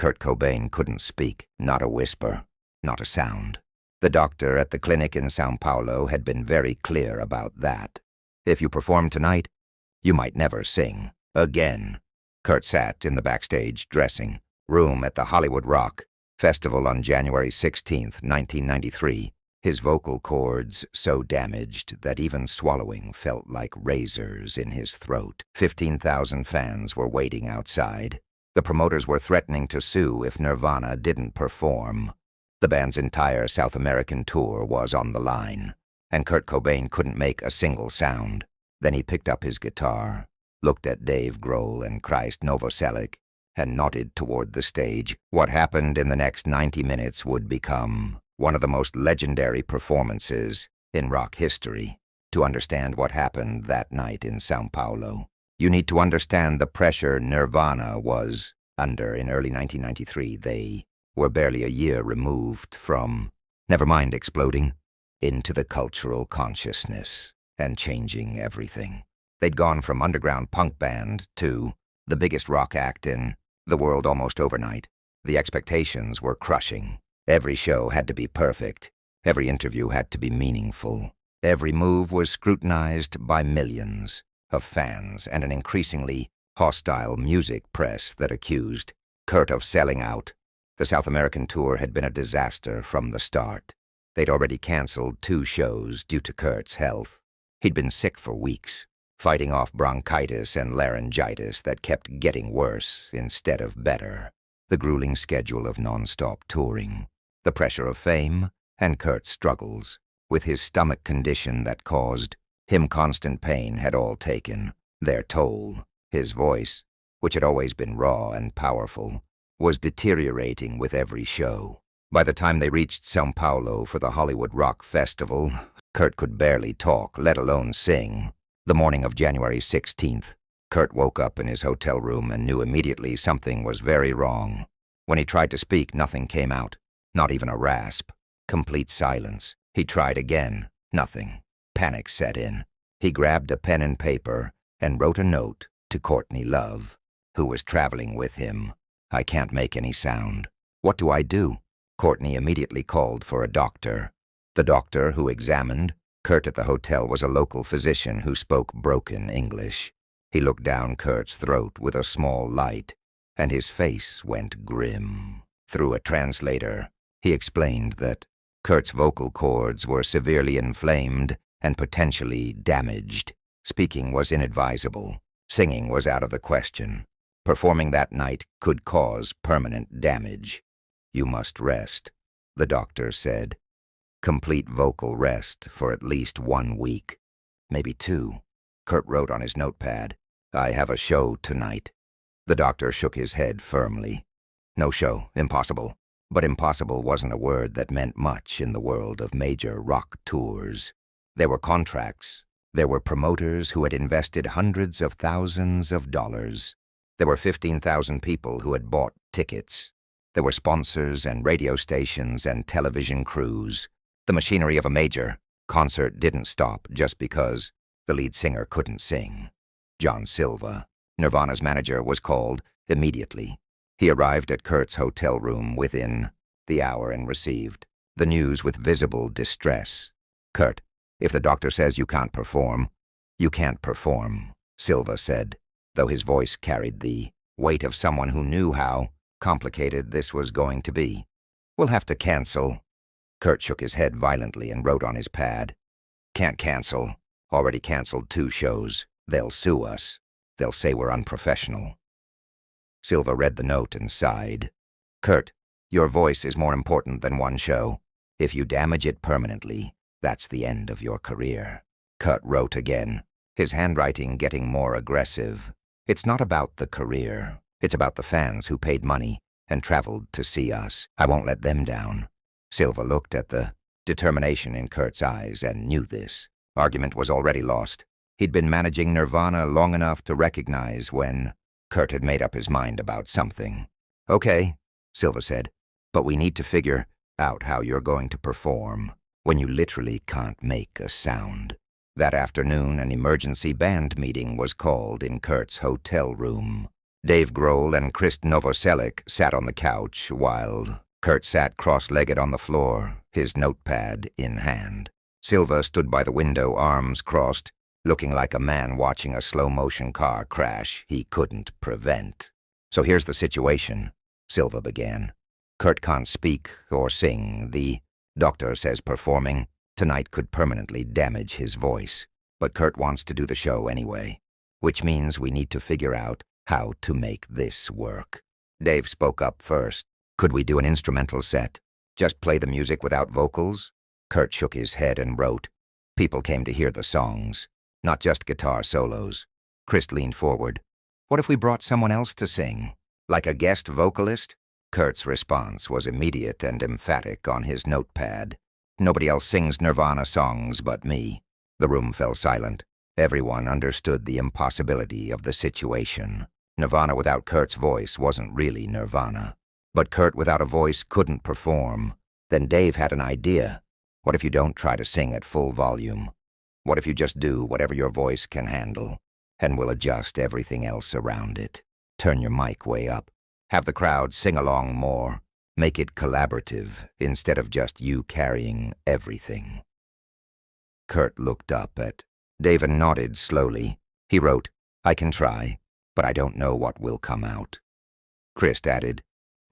Kurt Cobain couldn't speak, not a whisper, not a sound. The doctor at the clinic in São Paulo had been very clear about that. If you perform tonight, you might never sing again. Kurt sat in the backstage dressing room at the Hollywood Rock Festival on January 16th, 1993, his vocal cords so damaged that even swallowing felt like razors in his throat. 15,000 fans were waiting outside. The promoters were threatening to sue if Nirvana didn't perform. The band's entire South American tour was on the line, and Kurt Cobain couldn't make a single sound. Then he picked up his guitar, looked at Dave Grohl and Christ Novoselic, and nodded toward the stage. What happened in the next 90 minutes would become one of the most legendary performances in rock history. To understand what happened that night in São Paulo, you need to understand the pressure Nirvana was under in early 1993. They were barely a year removed from, never mind exploding, into the cultural consciousness and changing everything. They'd gone from underground punk band to the biggest rock act in the world almost overnight. The expectations were crushing. Every show had to be perfect. Every interview had to be meaningful. Every move was scrutinized by millions of fans and an increasingly hostile music press that accused Kurt of selling out. The South American tour had been a disaster from the start. They'd already canceled 2 shows due to Kurt's health. He'd been sick for weeks, fighting off bronchitis and laryngitis that kept getting worse instead of better. The grueling schedule of non-stop touring, the pressure of fame, and Kurt's struggles with his stomach condition that caused him constant pain had all taken their toll. His voice, which had always been raw and powerful, was deteriorating with every show. By the time they reached São Paulo for the Hollywood Rock Festival, Kurt could barely talk, let alone sing. The morning of January 16th, Kurt woke up in his hotel room and knew immediately something was very wrong. When he tried to speak, nothing came out, not even a rasp. Complete silence. He tried again. Nothing. Panic set in. He grabbed a pen and paper and wrote a note to Courtney Love, who was traveling with him. "I can't make any sound. What do I do?" Courtney immediately called for a doctor. The doctor who examined Kurt at the hotel was a local physician who spoke broken English. He looked down Kurt's throat with a small light, and his face went grim. Through a translator, he explained that Kurt's vocal cords were severely inflamed and potentially damaged. Speaking was inadvisable. Singing was out of the question. Performing that night could cause permanent damage. "You must rest," the doctor said. "Complete vocal rest for at least 1 week, maybe 2. Kurt wrote on his notepad, "I have a show tonight." The doctor shook his head firmly. "No show, impossible." But impossible wasn't a word that meant much in the world of major rock tours. There were contracts. There were promoters who had invested hundreds of thousands of dollars. There were 15,000 people who had bought tickets. There were sponsors and radio stations and television crews. The machinery of a major concert didn't stop just because the lead singer couldn't sing. John Silva, Nirvana's manager, was called immediately. He arrived at Kurt's hotel room within the hour and received the news with visible distress. "Kurt, if the doctor says you can't perform, you can't perform," Silva said, though his voice carried the weight of someone who knew how complicated this was going to be. "We'll have to cancel." Kurt shook his head violently and wrote on his pad, "Can't cancel. Already canceled 2 shows. They'll sue us. They'll say we're unprofessional." Silva read the note and sighed. "Kurt, your voice is more important than 1 show. If you damage it permanently, that's the end of your career." Kurt wrote again, his handwriting getting more aggressive. "It's not about the career. It's about the fans who paid money and traveled to see us. I won't let them down." Silva looked at the determination in Kurt's eyes and knew this argument was already lost. He'd been managing Nirvana long enough to recognize when Kurt had made up his mind about something. "Okay," Silva said, "but we need to figure out how you're going to perform when you literally can't make a sound." That afternoon, an emergency band meeting was called in Kurt's hotel room. Dave Grohl and Chris Novoselic sat on the couch while Kurt sat cross-legged on the floor, his notepad in hand. Silva stood by the window, arms crossed, looking like a man watching a slow-motion car crash he couldn't prevent. "So here's the situation," Silva began. "Kurt can't speak or sing. The doctor says performing tonight could permanently damage his voice. But Kurt wants to do the show anyway, which means we need to figure out how to make this work." Dave spoke up first. "Could we do an instrumental set? Just play the music without vocals?" Kurt shook his head and wrote. People came to hear the songs, not just guitar solos. Chris leaned forward. "What if we brought someone else to sing? Like a guest vocalist?" Kurt's response was immediate and emphatic on his notepad. "Nobody else sings Nirvana songs but me." The room fell silent. Everyone understood the impossibility of the situation. Nirvana without Kurt's voice wasn't really Nirvana. But Kurt without a voice couldn't perform. Then Dave had an idea. "What if you don't try to sing at full volume? What if you just do whatever your voice can handle, and we'll adjust everything else around it? Turn your mic way up. Have the crowd sing along more. Make it collaborative instead of just you carrying everything." Kurt looked up at Dave and nodded slowly. He wrote, "I can try, but I don't know what will come out." Chris added,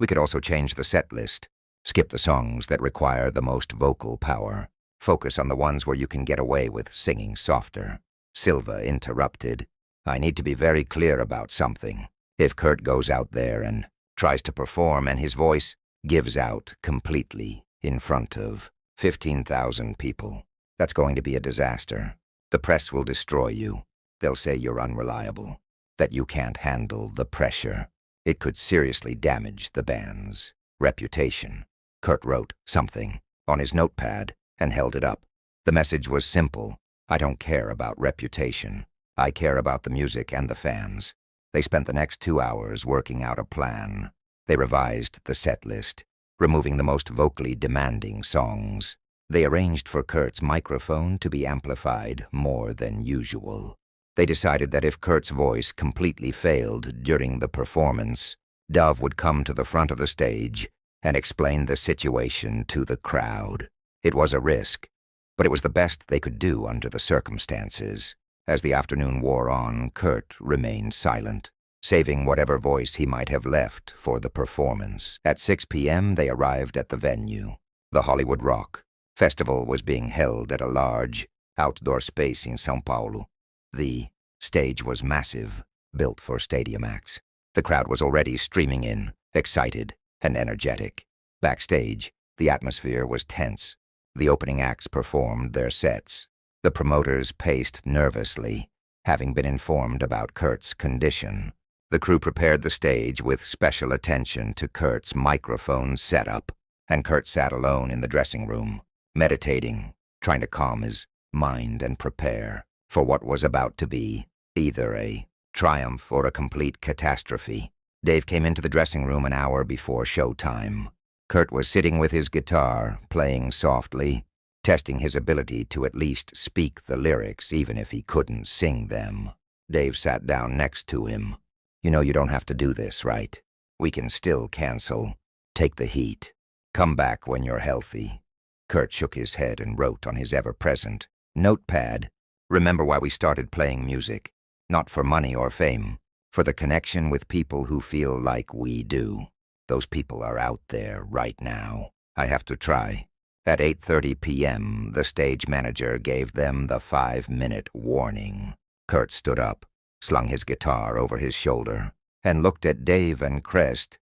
"We could also change the set list. Skip the songs that require the most vocal power. Focus on the ones where you can get away with singing softer." Silva interrupted, "I need to be very clear about something. If Kurt goes out there and tries to perform and his voice gives out completely in front of 15,000 people, that's going to be a disaster. The press will destroy you. They'll say you're unreliable, that you can't handle the pressure. It could seriously damage the band's reputation." Kurt wrote something on his notepad and held it up. The message was simple. "I don't care about reputation. I care about the music and the fans." They spent the next 2 hours working out a plan. They revised the set list, removing the most vocally demanding songs. They arranged for Kurt's microphone to be amplified more than usual. They decided that if Kurt's voice completely failed during the performance, Dove would come to the front of the stage and explain the situation to the crowd. It was a risk, but it was the best they could do under the circumstances. As the afternoon wore on, Kurt remained silent, saving whatever voice he might have left for the performance. At 6 p.m., they arrived at the venue. The Hollywood Rock Festival was being held at a large, outdoor space in São Paulo. The stage was massive, built for stadium acts. The crowd was already streaming in, excited and energetic. Backstage, the atmosphere was tense. The opening acts performed their sets. The promoters paced nervously, having been informed about Kurt's condition. The crew prepared the stage with special attention to Kurt's microphone setup, and Kurt sat alone in the dressing room, meditating, trying to calm his mind and prepare for what was about to be either a triumph or a complete catastrophe. Dave came into the dressing room an hour before showtime. Kurt was sitting with his guitar, playing softly, testing his ability to at least speak the lyrics even if he couldn't sing them. Dave sat down next to him. "You know you don't have to do this, right? We can still cancel. Take the heat. Come back when you're healthy." Kurt shook his head and wrote on his ever-present notepad, "Remember why we started playing music. Not for money or fame. For the connection with people who feel like we do. Those people are out there right now. I have to try." At 8:30 p.m., the stage manager gave them the 5-minute warning. Kurt stood up, slung his guitar over his shoulder, and looked at Dave and Crest.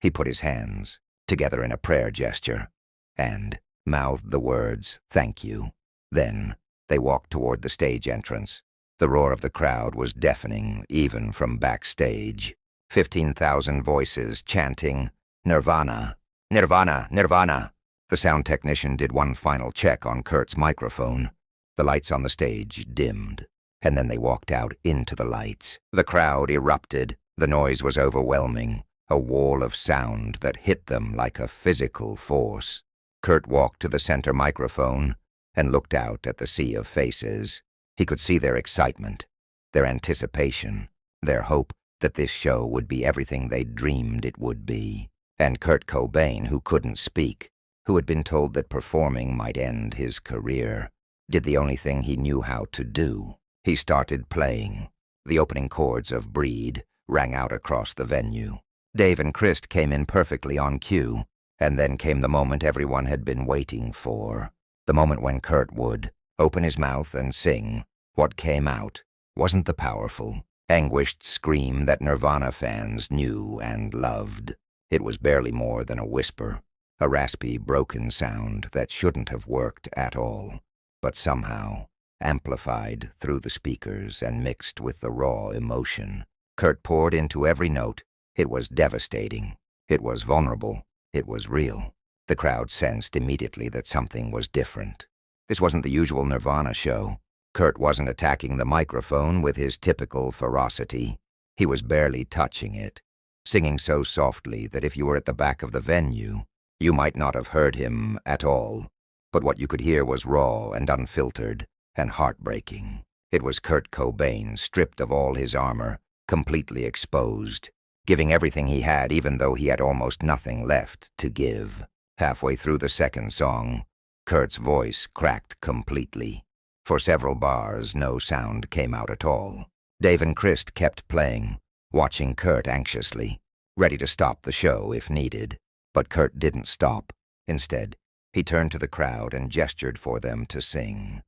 He put his hands together in a prayer gesture and mouthed the words, "Thank you." Then they walked toward the stage entrance. The roar of the crowd was deafening, even from backstage. 15,000 voices chanting, "Nirvana! Nirvana! Nirvana!" The sound technician did one final check on Kurt's microphone. The lights on the stage dimmed, and then they walked out into the lights. The crowd erupted. The noise was overwhelming, a wall of sound that hit them like a physical force. Kurt walked to the center microphone and looked out at the sea of faces. He could see their excitement, their anticipation, their hope that this show would be everything they'd dreamed it would be. And Kurt Cobain, who couldn't speak, who had been told that performing might end his career, did the only thing he knew how to do. He started playing. The opening chords of Breed rang out across the venue. Dave and Chris came in perfectly on cue, and then came the moment everyone had been waiting for. The moment when Kurt would open his mouth and sing. What came out wasn't the powerful, anguished scream that Nirvana fans knew and loved. It was barely more than a whisper, a raspy, broken sound that shouldn't have worked at all, but somehow amplified through the speakers and mixed with the raw emotion. Kurt poured into every note. It was devastating. It was vulnerable. It was real. The crowd sensed immediately that something was different. This wasn't the usual Nirvana show. Kurt wasn't attacking the microphone with his typical ferocity. He was barely touching it, singing so softly that if you were at the back of the venue, you might not have heard him at all. But what you could hear was raw and unfiltered and heartbreaking. It was Kurt Cobain, stripped of all his armor, completely exposed, giving everything he had even though he had almost nothing left to give. Halfway through the second song, Kurt's voice cracked completely. For several bars, no sound came out at all. Dave and Chris kept playing, watching Kurt anxiously, ready to stop the show if needed. But Kurt didn't stop. Instead, he turned to the crowd and gestured for them to sing.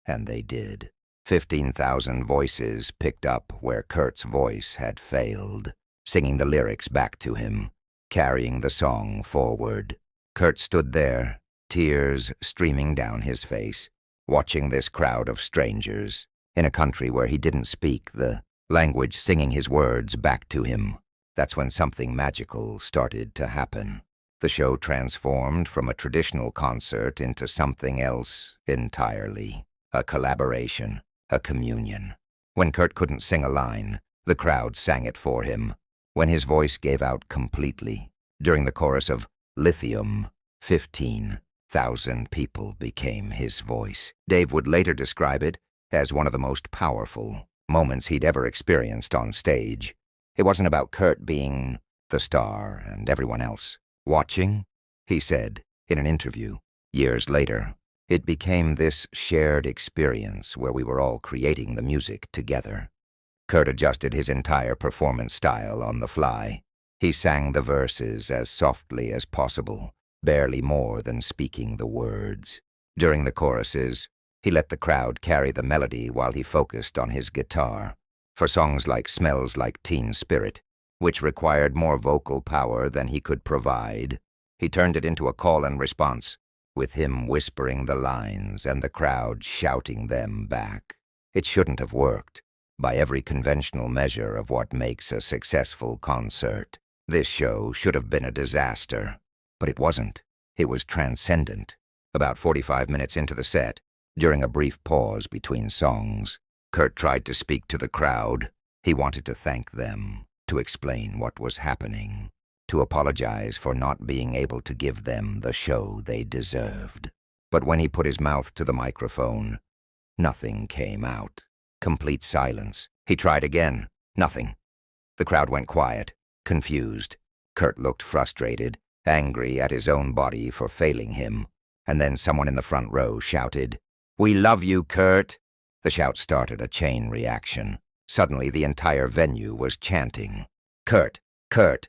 And they did. 15,000 voices picked up where Kurt's voice had failed, singing the lyrics back to him, carrying the song forward. Kurt stood there, tears streaming down his face, watching this crowd of strangers, in a country where he didn't speak the language, singing his words back to him. That's when something magical started to happen. The show transformed from a traditional concert into something else entirely. A collaboration, a communion. When Kurt couldn't sing a line, the crowd sang it for him. When his voice gave out completely, during the chorus of Lithium, 15,000 people became his voice. Dave would later describe it as one of the most powerful moments he'd ever experienced on stage. It wasn't about Kurt being the star and everyone else watching, he said in an interview years later. It became this shared experience where we were all creating the music together. Kurt adjusted his entire performance style on the fly. He sang the verses as softly as possible, barely more than speaking the words. During the choruses, he let the crowd carry the melody while he focused on his guitar. For songs like Smells Like Teen Spirit, which required more vocal power than he could provide, he turned it into a call and response, with him whispering the lines and the crowd shouting them back. It shouldn't have worked, by every conventional measure of what makes a successful concert. This show should have been a disaster, but it wasn't. It was transcendent. About 45 minutes into the set, during a brief pause between songs, Kurt tried to speak to the crowd. He wanted to thank them, to explain what was happening, to apologize for not being able to give them the show they deserved. But when he put his mouth to the microphone, nothing came out. Complete silence. He tried again. Nothing. The crowd went quiet, confused. Kurt looked frustrated, angry at his own body for failing him. And then someone in the front row shouted, "We love you, Kurt!" The shout started a chain reaction. Suddenly, the entire venue was chanting, "Kurt! Kurt!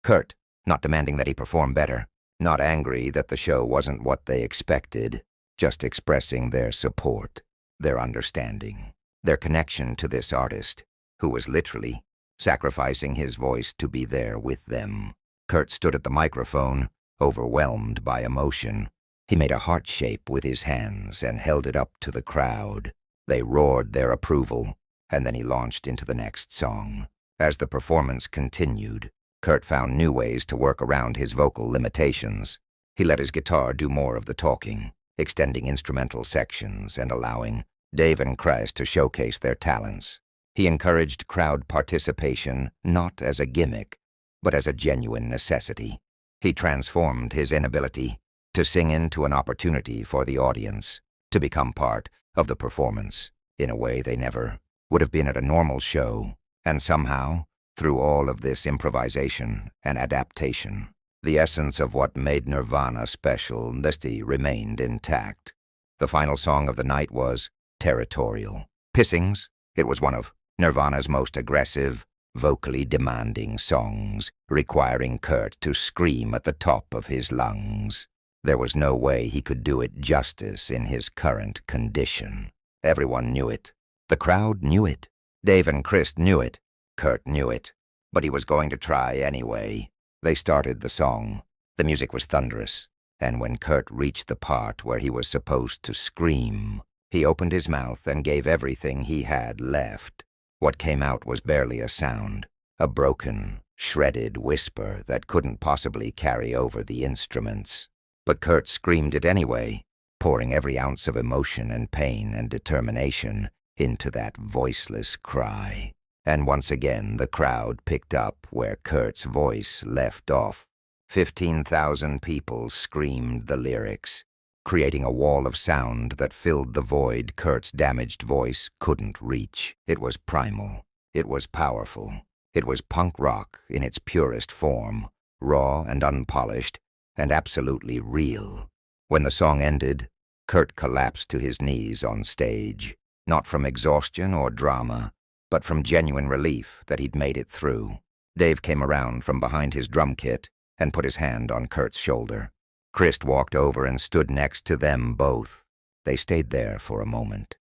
Kurt!" Not demanding that he perform better, not angry that the show wasn't what they expected, just expressing their support, their understanding, their connection to this artist, who was literally sacrificing his voice to be there with them. Kurt stood at the microphone, overwhelmed by emotion. He made a heart shape with his hands and held it up to the crowd. They roared their approval, and then he launched into the next song. As the performance continued, Kurt found new ways to work around his vocal limitations. He let his guitar do more of the talking, extending instrumental sections and allowing Dave and Chris to showcase their talents. He encouraged crowd participation not as a gimmick, but as a genuine necessity. He transformed his inability to sing into an opportunity for the audience, to become part of the performance in a way they never would have been at a normal show. And somehow, Through all of this improvisation and adaptation, the essence of what made Nirvana special remained intact. The final song of the night was Territorial. Pissings, it was one of Nirvana's most aggressive, vocally demanding songs, requiring Kurt to scream at the top of his lungs. There was no way he could do it justice in his current condition. Everyone knew it. The crowd knew it. Dave and Chris knew it. Kurt knew it. But he was going to try anyway. They started the song. The music was thunderous, and when Kurt reached the part where he was supposed to scream, he opened his mouth and gave everything he had left. What came out was barely a sound, a broken, shredded whisper that couldn't possibly carry over the instruments. But Kurt screamed it anyway, pouring every ounce of emotion and pain and determination into that voiceless cry. And once again the crowd picked up where Kurt's voice left off. 15,000 people screamed the lyrics, creating a wall of sound that filled the void Kurt's damaged voice couldn't reach. It was primal. It was powerful. It was punk rock in its purest form, raw and unpolished, and absolutely real. When the song ended, Kurt collapsed to his knees on stage, not from exhaustion or drama, but from genuine relief that he'd made it through. Dave came around from behind his drum kit and put his hand on Kurt's shoulder. Chris walked over and stood next to them both. They stayed there for a moment,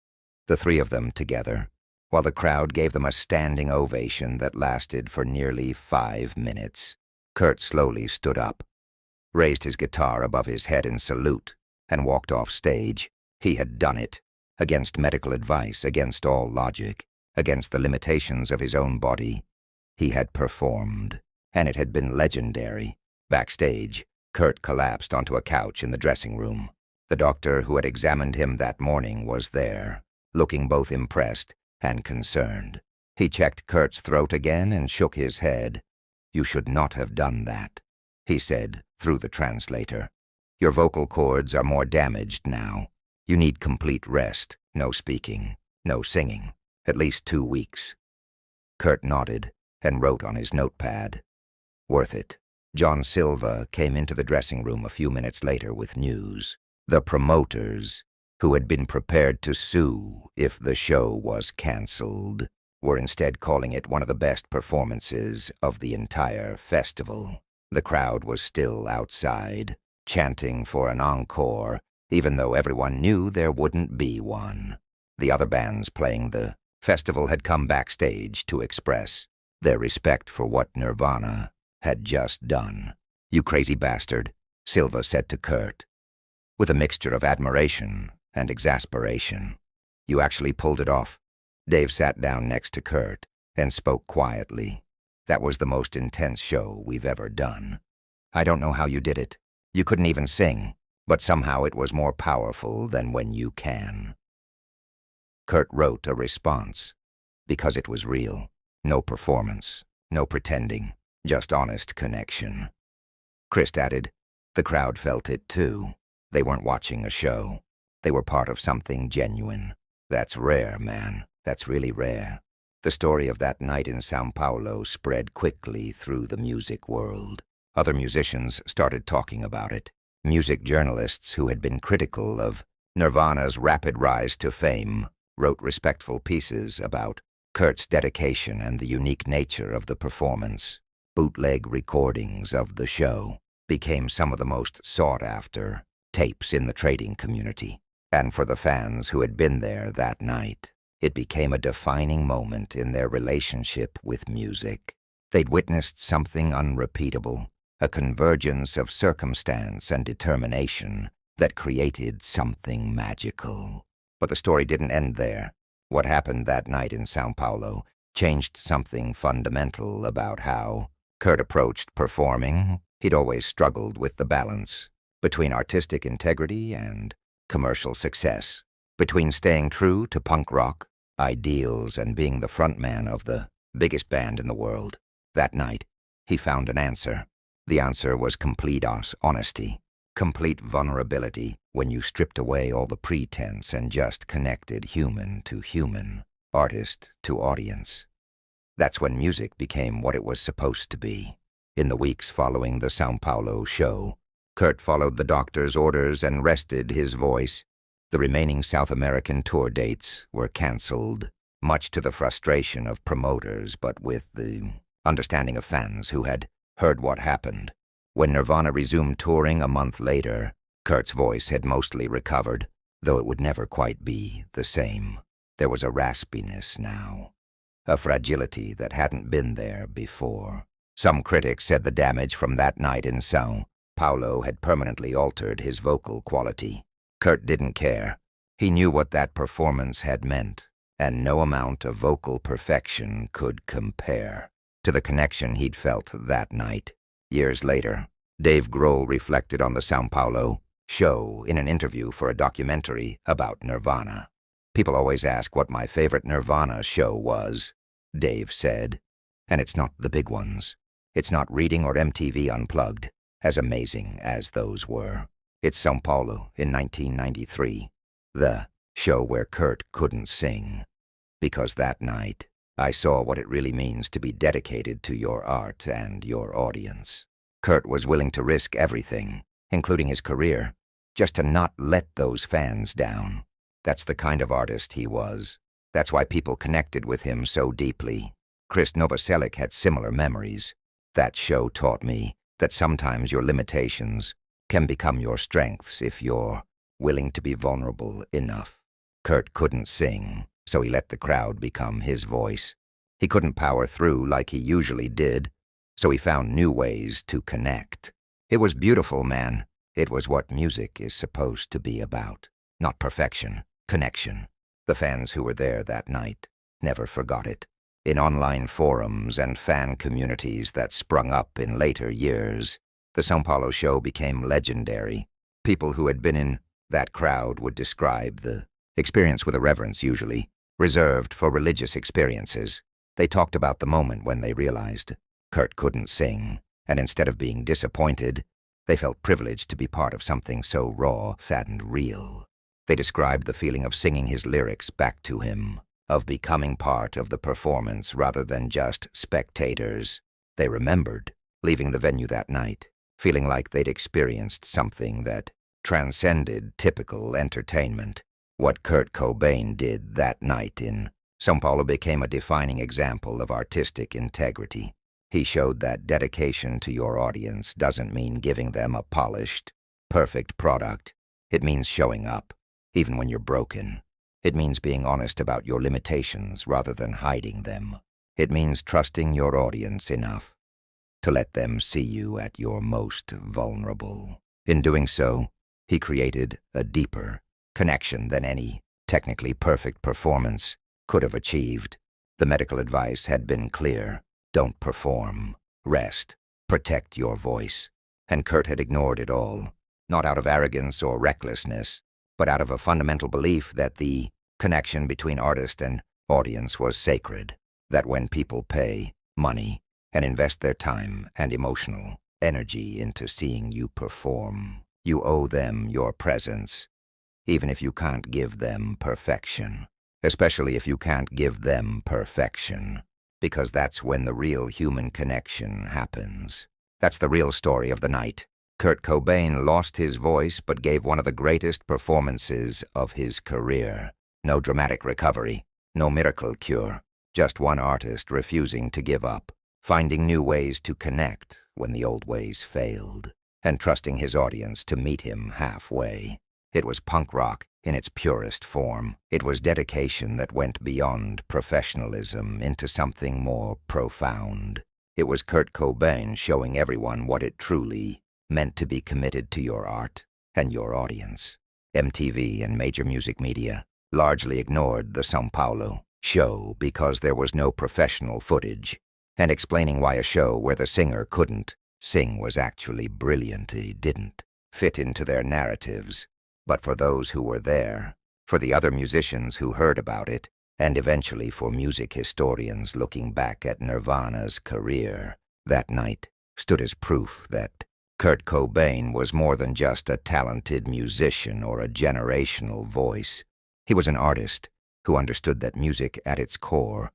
the three of them together, while the crowd gave them a standing ovation that lasted for nearly 5 minutes. Kurt slowly stood up, raised his guitar above his head in salute, and walked off stage. He had done it, against medical advice, against all logic, against the limitations of his own body. He had performed, and it had been legendary. Backstage, Kurt collapsed onto a couch in the dressing room. The doctor who had examined him that morning was there, looking both impressed and concerned. He checked Kurt's throat again and shook his head. "You should not have done that," he said through the translator. "Your vocal cords are more damaged now. You need complete rest, no speaking, no singing, at least 2 weeks." Kurt nodded and wrote on his notepad. "Worth it." John Silva came into the dressing room a few minutes later with news. The promoters, who had been prepared to sue if the show was cancelled, were instead calling it one of the best performances of the entire festival. The crowd was still outside, chanting for an encore, even though everyone knew there wouldn't be one. The other bands playing the festival had come backstage to express their respect for what Nirvana had just done. "You crazy bastard," Silva said to Kurt, with a mixture of admiration and exasperation. "You actually pulled it off." Dave sat down next to Kurt and spoke quietly. "That was the most intense show we've ever done. I don't know how you did it. You couldn't even sing, but somehow it was more powerful than when you can." Kurt wrote a response, because it was real. No performance, no pretending, just honest connection. Chris added, "The crowd felt it too. They weren't watching a show. They were part of something genuine. That's rare, man. That's really rare." The story of that night in São Paulo spread quickly through the music world. Other musicians started talking about it. Music journalists who had been critical of Nirvana's rapid rise to fame wrote respectful pieces about Kurt's dedication and the unique nature of the performance. Bootleg recordings of the show became some of the most sought-after tapes in the trading community. And for the fans who had been there that night, it became a defining moment in their relationship with music. They'd witnessed something unrepeatable, a convergence of circumstance and determination that created something magical. But the story didn't end there. What happened that night in São Paulo changed something fundamental about how Kurt approached performing. He'd always struggled with the balance between artistic integrity and commercial success, between staying true to punk rock ideals and being the frontman of the biggest band in the world. That night, he found an answer. The answer was complete honesty, complete vulnerability when you stripped away all the pretense and just connected human to human, artist to audience. That's when music became what it was supposed to be. In the weeks following the São Paulo show, Kurt followed the doctor's orders and rested his voice. The remaining South American tour dates were canceled, much to the frustration of promoters, but with the understanding of fans who had heard what happened. When Nirvana resumed touring a month later, Kurt's voice had mostly recovered, though it would never quite be the same. There was a raspiness now, a fragility that hadn't been there before. Some critics said the damage from that night in São Paulo had permanently altered his vocal quality. Kurt didn't care. He knew what that performance had meant, and no amount of vocal perfection could compare to the connection he'd felt that night. Years later, Dave Grohl reflected on the São Paulo show in an interview for a documentary about Nirvana. "People always ask what my favorite Nirvana show was," Dave said. "And it's not the big ones. It's not Reading or MTV Unplugged, as amazing as those were. It's São Paulo in 1993, the show where Kurt couldn't sing. Because that night, I saw what it really means to be dedicated to your art and your audience." Kurt was willing to risk everything, including his career, just to not let those fans down. That's the kind of artist he was. That's why people connected with him so deeply. Chris Novoselic had similar memories. "That show taught me that sometimes your limitations can become your strengths if you're willing to be vulnerable enough." Kurt couldn't sing, so he let the crowd become his voice. He couldn't power through like he usually did, so he found new ways to connect. It was beautiful, man. It was what music is supposed to be about. Not perfection, connection. The fans who were there that night never forgot it. In online forums and fan communities that sprung up in later years, the São Paulo show became legendary. People who had been in that crowd would describe the experience with a reverence usually reserved for religious experiences. They talked about the moment when they realized Kurt couldn't sing, and instead of being disappointed, they felt privileged to be part of something so raw, sad, and real. They described the feeling of singing his lyrics back to him, of becoming part of the performance rather than just spectators. They remembered leaving the venue that night, feeling like they'd experienced something that transcended typical entertainment. What Kurt Cobain did that night in São Paulo became a defining example of artistic integrity. He showed that dedication to your audience doesn't mean giving them a polished, perfect product. It means showing up, even when you're broken. It means being honest about your limitations rather than hiding them. It means trusting your audience enough to let them see you at your most vulnerable. In doing so, he created a deeper connection than any technically perfect performance could have achieved. The medical advice had been clear. Don't perform. Rest. Protect your voice. And Kurt had ignored it all, not out of arrogance or recklessness, but out of a fundamental belief that the connection between artist and audience was sacred, that when people pay money and invest their time and emotional energy into seeing you perform, you owe them your presence, even if you can't give them perfection, especially if you can't give them perfection. Because that's when the real human connection happens. That's the real story of the night. Kurt Cobain lost his voice but gave one of the greatest performances of his career. No dramatic recovery, no miracle cure, just one artist refusing to give up, finding new ways to connect when the old ways failed, and trusting his audience to meet him halfway. It was punk rock in its purest form. It was dedication that went beyond professionalism into something more profound. It was Kurt Cobain showing everyone what it truly meant to be committed to your art and your audience. MTV and major music media largely ignored the São Paulo show because there was no professional footage, and explaining why a show where the singer couldn't sing was actually brilliant didn't fit into their narratives. But for those who were there, for the other musicians who heard about it, and eventually for music historians looking back at Nirvana's career, that night stood as proof that Kurt Cobain was more than just a talented musician or a generational voice. He was an artist who understood that music at its core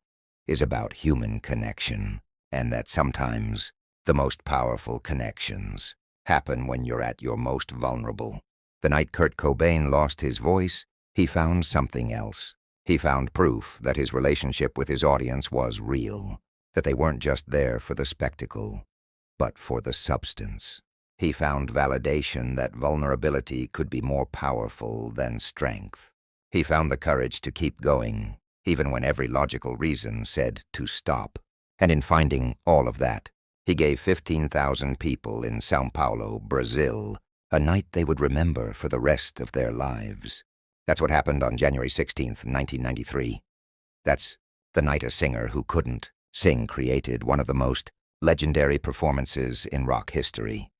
is about human connection, and that sometimes the most powerful connections happen when you're at your most vulnerable. The night Kurt Cobain lost his voice, he found something else. He found proof that his relationship with his audience was real, that they weren't just there for the spectacle, but for the substance. He found validation that vulnerability could be more powerful than strength. He found the courage to keep going, even when every logical reason said to stop. And in finding all of that, he gave 15,000 people in São Paulo, Brazil, a night they would remember for the rest of their lives. That's what happened on January 16th, 1993. That's the night a singer who couldn't sing created one of the most legendary performances in rock history.